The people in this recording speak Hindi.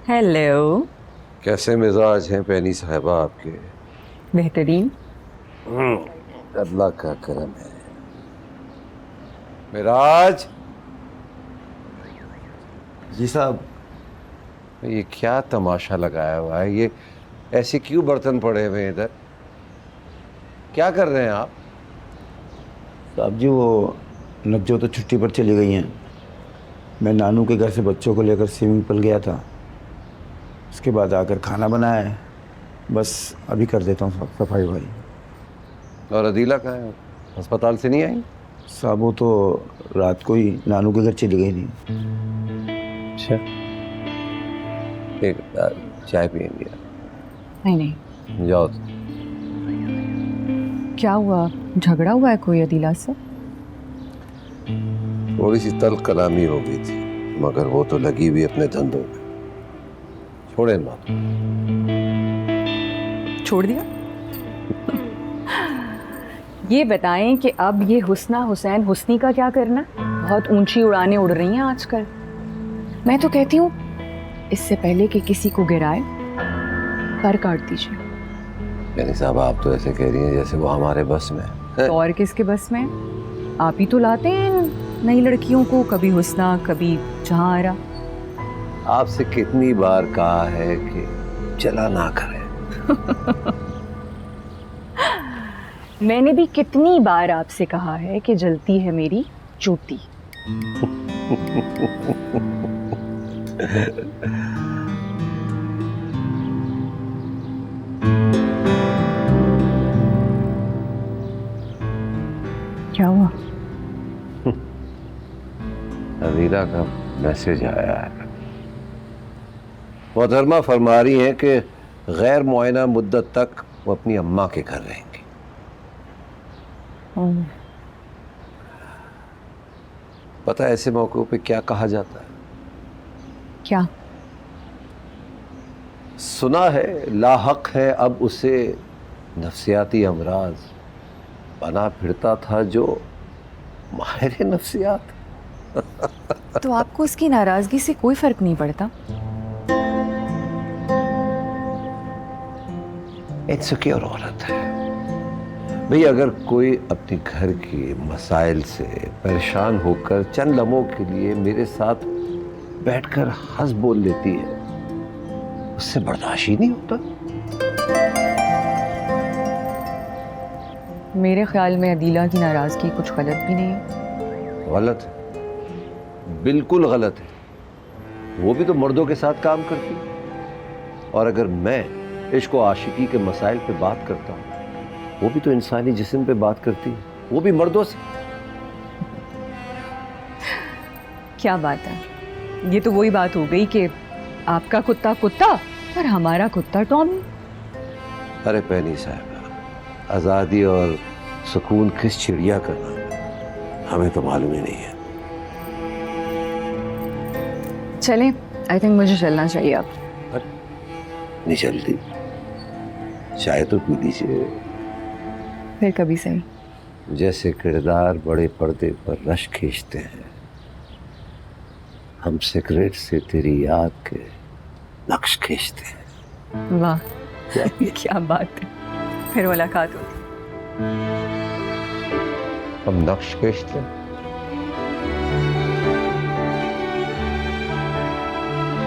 हेलो। कैसे मिजाज हैं पैनी साहिबा आपके? बेहतरीन। अल्लाह का करम है। मिराज, जी साहब। ये क्या तमाशा लगाया हुआ है? ये ऐसे क्यों बर्तन पड़े हुए हैं इधर? क्या कर रहे हैं आप? साहब जी वो नज्जो तो छुट्टी पर चली गई हैं। मैं नानू के घर से बच्चों को लेकर स्विमिंग पूल गया था। उसके बाद आकर खाना बनाया है। बस अभी कर देता हूँ सफाई भाई। और अदीला कहाँ है? अस्पताल से नहीं आई? साहब वो तो रात को ही नानू के घर चली गई थी। अच्छा, एक चाय पियेंगे? नहीं नहीं। जाओ। क्या हुआ? झगड़ा हुआ है कोई अदीला से? थोड़ी सी तल्ख कलामी हो गई थी, मगर वो तो लगी हुई अपने धंधों में। छोड़े ना। छोड़ दिया? ये बताएं कि अब ये हुस्ना हुसैन हुस्नी का क्या करना? बहुत ऊंची उड़ानें उड़ रही हैं आजकल। मैं तो कहती हूँ इससे पहले कि किसी को गिराए पर काट दीजिए। यानी साहब, आप तो ऐसे कह रही हैं जैसे वो हमारे बस में है। तो और किसके बस में? आप ही तो लाते हैं नई लड़कियों को, कभी हुस्ना कभी जहां आ रहा। आपसे कितनी बार कहा है कि चला ना करें। मैंने भी कितनी बार आपसे कहा है कि जलती है मेरी चोटी। क्या हुआ? अदीला का मैसेज आया है। मोहतरमा फरमा रही हैं कि गैर मुआयना मुद्दत तक वो अपनी अम्मा के घर रहेंगी। पता है ऐसे मौक़ों पे क्या कहा जाता है? क्या? सुना है लाहक है अब उसे नफ्सियाती अमराज, बना फिरता था जो माहिर नफ्सियात। तो आपको उसकी नाराजगी से कोई फर्क नहीं पड़ता? इनसिक्योर औरत है भाई। अगर कोई अपने घर के मसाइल से परेशान होकर चंद लम्हों के लिए मेरे साथ बैठकर हंस बोल लेती है, उससे बर्दाश्त ही नहीं होता। मेरे ख्याल में अदीला की नाराजगी कुछ गलत भी नहीं है। गलत है, बिल्कुल गलत है। वो भी तो मर्दों के साथ काम करती है। और अगर मैं इश्क व आशिकी के मसाइल पे बात करता हूँ, वो भी तो इंसानी जिस्म पे बात करती है, वो भी मर्दों से। क्या बात है? ये तो वही बात हो गई कि आपका कुत्ता कुत्ता और हमारा कुत्ता टॉमी। अरे पैनी साहब, आज़ादी और सुकून किस चिड़िया का नाम है, हमें तो मालूम ही नहीं है। चलें, आई थिंक मुझे चलना चाहिए अब। नहीं चलती? चाय तो पी लीजिए। फिर कभी सही। जैसे किरदार बड़े पर्दे पर रश खींचते हैं, हम सिगरेट से तेरी याद के नक्श खींचते हैं। वाह, क्या बात है। फिर मुलाकात होगी। हम नक्श खींचते हैं।